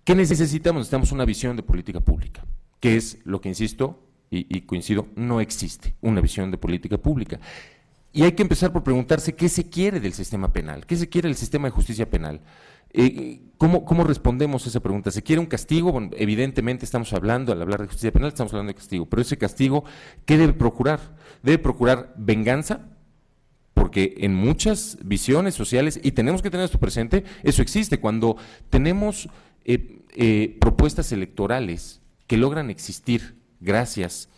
¿Qué necesitamos? Necesitamos una visión de política pública, que es lo que insisto y coincido, no existe una visión de política pública. Y hay que empezar por preguntarse qué se quiere del sistema penal, qué se quiere del sistema de justicia penal. ¿Cómo respondemos a esa pregunta? ¿Se quiere un castigo? Bueno, evidentemente estamos hablando, al hablar de justicia penal, estamos hablando de castigo, pero ese castigo, ¿qué debe procurar? Debe procurar venganza, porque en muchas visiones sociales, y tenemos que tener esto presente, eso existe. Cuando tenemos propuestas electorales que logran existir gracias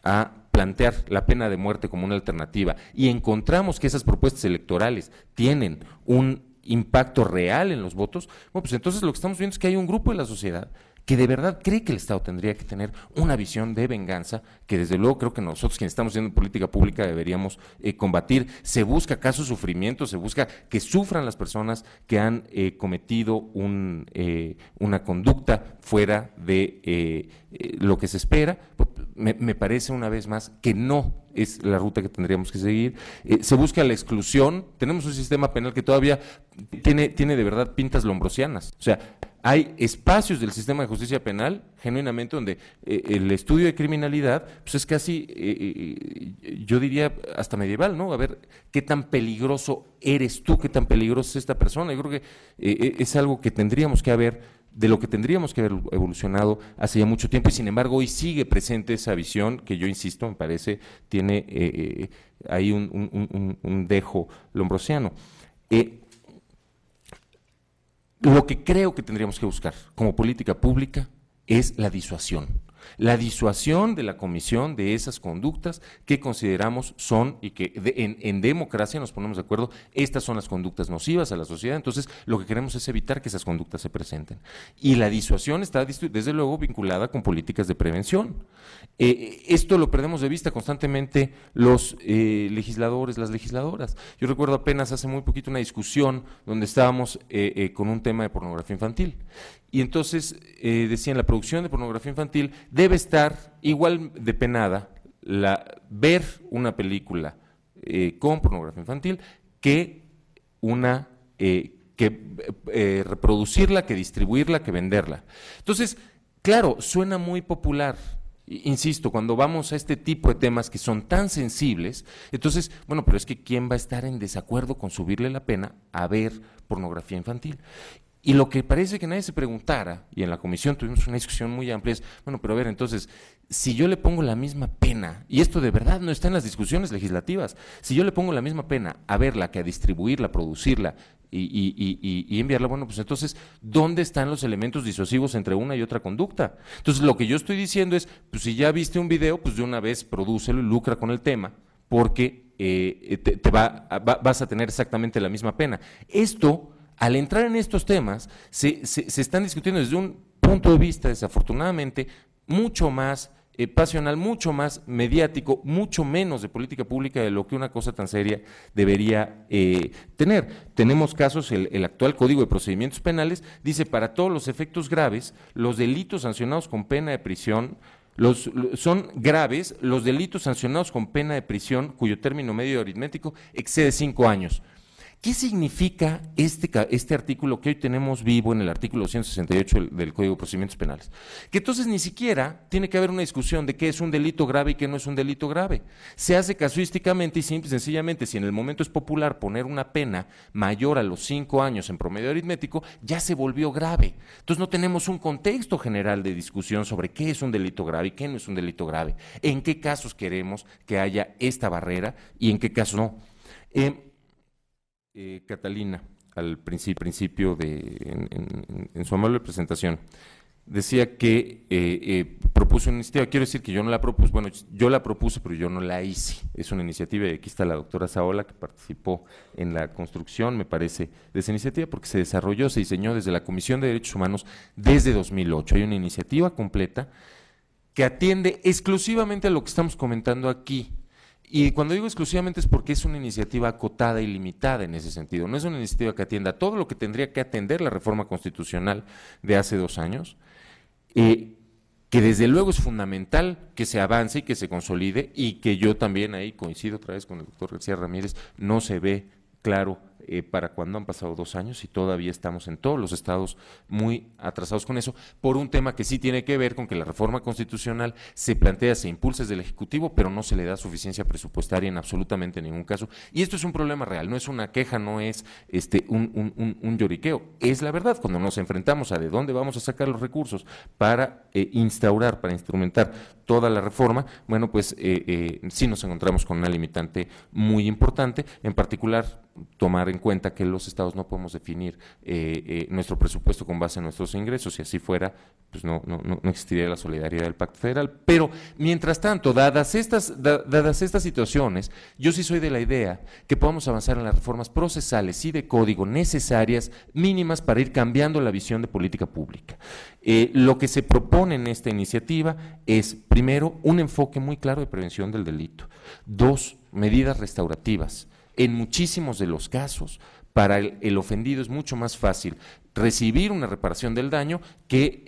a plantear la pena de muerte como una alternativa y encontramos que esas propuestas electorales tienen un impacto real en los votos, bueno, pues entonces lo que estamos viendo es que hay un grupo de la sociedad que de verdad cree que el Estado tendría que tener una visión de venganza, que desde luego creo que nosotros quienes estamos haciendo política pública deberíamos combatir. Se busca acaso sufrimiento, se busca que sufran las personas que han cometido una conducta fuera de lo que se espera. Me parece una vez más que no es la ruta que tendríamos que seguir. Se busca la exclusión. Tenemos un sistema penal que todavía tiene de verdad pintas lombrosianas. O sea, hay espacios del sistema de justicia penal, genuinamente, donde el estudio de criminalidad pues es casi, yo diría, hasta medieval, ¿no? A ver, ¿qué tan peligroso eres tú? ¿Qué tan peligrosa es esta persona? Yo creo que es algo que tendríamos que haber, de lo que tendríamos que haber evolucionado hace ya mucho tiempo, y sin embargo hoy sigue presente esa visión que yo insisto, me parece, tiene ahí un dejo lombrosiano. Lo que creo que tendríamos que buscar como política pública es la disuasión de la comisión de esas conductas que consideramos son, y que en democracia nos ponemos de acuerdo, estas son las conductas nocivas a la sociedad. Entonces lo que queremos es evitar que esas conductas se presenten, y la disuasión está desde luego vinculada con políticas de prevención. Esto lo perdemos de vista constantemente los legisladores, las legisladoras. Yo recuerdo apenas hace muy poquito una discusión donde estábamos con un tema de pornografía infantil. Y entonces decían, la producción de pornografía infantil debe estar igual de penada ver una película con pornografía infantil que reproducirla, que distribuirla, que venderla. Entonces, claro, suena muy popular. Insisto, cuando vamos a este tipo de temas que son tan sensibles, entonces, bueno, pero es que ¿quién va a estar en desacuerdo con subirle la pena a ver pornografía infantil? Y lo que parece que nadie se preguntara, y en la comisión tuvimos una discusión muy amplia, es, bueno, pero a ver, entonces, si yo le pongo la misma pena, y esto de verdad no está en las discusiones legislativas, si yo le pongo la misma pena a verla que a distribuirla, producirla y enviarla, bueno, pues entonces, ¿dónde están los elementos disuasivos entre una y otra conducta? Entonces, lo que yo estoy diciendo es, pues si ya viste un video, pues de una vez prodúcelo y lucra con el tema, porque vas a tener exactamente la misma pena. Esto, al entrar en estos temas, se están discutiendo desde un punto de vista, desafortunadamente, mucho más pasional, mucho más mediático, mucho menos de política pública de lo que una cosa tan seria debería tener. Tenemos casos, el actual Código de Procedimientos Penales dice, para todos los efectos graves, los delitos sancionados con pena de prisión son graves los delitos sancionados con pena de prisión cuyo término medio aritmético excede 5 años. ¿Qué significa este artículo que hoy tenemos vivo en el artículo 168 del Código de Procedimientos Penales? Que entonces ni siquiera tiene que haber una discusión de qué es un delito grave y qué no es un delito grave. Se hace casuísticamente y sencillamente, si en el momento es popular poner una pena mayor a los 5 años en promedio aritmético, ya se volvió grave. Entonces no tenemos un contexto general de discusión sobre qué es un delito grave y qué no es un delito grave, en qué casos queremos que haya esta barrera y en qué casos no. Catalina, al principio en su amable presentación, decía que propuso una iniciativa. Quiero decir que yo no la propuse, bueno, yo la propuse, pero yo no la hice. Es una iniciativa, y aquí está la doctora Saola, que participó en la construcción, me parece, de esa iniciativa, porque se desarrolló, se diseñó desde la Comisión de Derechos Humanos desde 2008. Hay una iniciativa completa que atiende exclusivamente a lo que estamos comentando aquí. Y cuando digo exclusivamente es porque es una iniciativa acotada y limitada en ese sentido. No es una iniciativa que atienda todo lo que tendría que atender la reforma constitucional de hace 2 años, que desde luego es fundamental que se avance y que se consolide, y que yo también ahí coincido otra vez con el doctor García Ramírez, no se ve claro para cuando han pasado 2 años y todavía estamos en todos los estados muy atrasados con eso, por un tema que sí tiene que ver con que la reforma constitucional se plantea, se impulsa desde el Ejecutivo, pero no se le da suficiencia presupuestaria en absolutamente ningún caso. Y esto es un problema real, no es una queja, no es un lloriqueo, es la verdad. Cuando nos enfrentamos a de dónde vamos a sacar los recursos para instaurar, para instrumentar toda la reforma, bueno, pues sí nos encontramos con una limitante muy importante, en particular tomar en cuenta que los estados no podemos definir nuestro presupuesto con base en nuestros ingresos. Si así fuera, pues no existiría la solidaridad del Pacto Federal. Pero, mientras tanto, dadas estas situaciones, yo sí soy de la idea que podamos avanzar en las reformas procesales y de código necesarias, mínimas, para ir cambiando la visión de política pública. Lo que se propone en esta iniciativa es, primero, un enfoque muy claro de prevención del delito. 2, medidas restaurativas. En muchísimos de los casos, para el ofendido es mucho más fácil recibir una reparación del daño que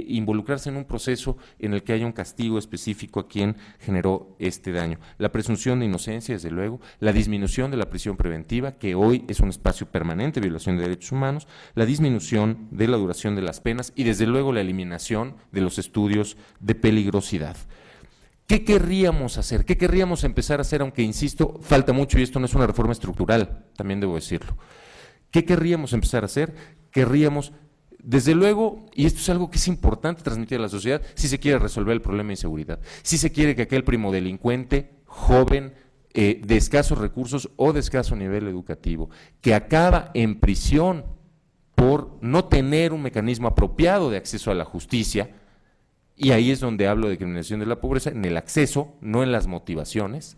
involucrarse en un proceso en el que haya un castigo específico a quien generó este daño. La presunción de inocencia, desde luego, la disminución de la prisión preventiva, que hoy es un espacio permanente de violación de derechos humanos, la disminución de la duración de las penas y, desde luego, la eliminación de los estudios de peligrosidad. ¿Qué querríamos hacer? ¿Qué querríamos empezar a hacer? Aunque, insisto, falta mucho y esto no es una reforma estructural, también debo decirlo. ¿Qué querríamos empezar a hacer? Querríamos, desde luego, y esto es algo que es importante transmitir a la sociedad, si se quiere resolver el problema de inseguridad, si se quiere que aquel primodelincuente, joven, de escasos recursos o de escaso nivel educativo, que acaba en prisión por no tener un mecanismo apropiado de acceso a la justicia, y ahí es donde hablo de criminalización de la pobreza, en el acceso, no en las motivaciones,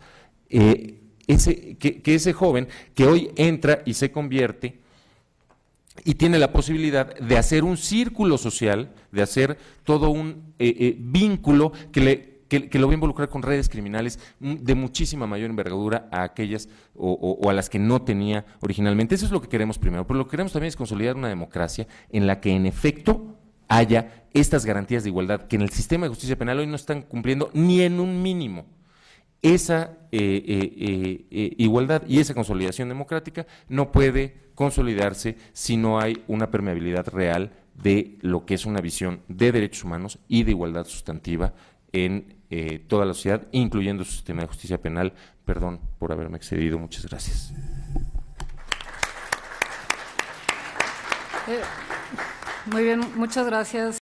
que ese joven que hoy entra y se convierte y tiene la posibilidad de hacer un círculo social, de hacer todo un vínculo que lo va a involucrar con redes criminales de muchísima mayor envergadura a aquellas o a las que no tenía originalmente. Eso es lo que queremos primero, pero lo que queremos también es consolidar una democracia en la que en efecto haya estas garantías de igualdad que en el sistema de justicia penal hoy no están cumpliendo ni en un mínimo. Esa igualdad y esa consolidación democrática no puede consolidarse si no hay una permeabilidad real de lo que es una visión de derechos humanos y de igualdad sustantiva en toda la sociedad, incluyendo su sistema de justicia penal. Perdón por haberme excedido, muchas gracias. Muy bien, muchas gracias.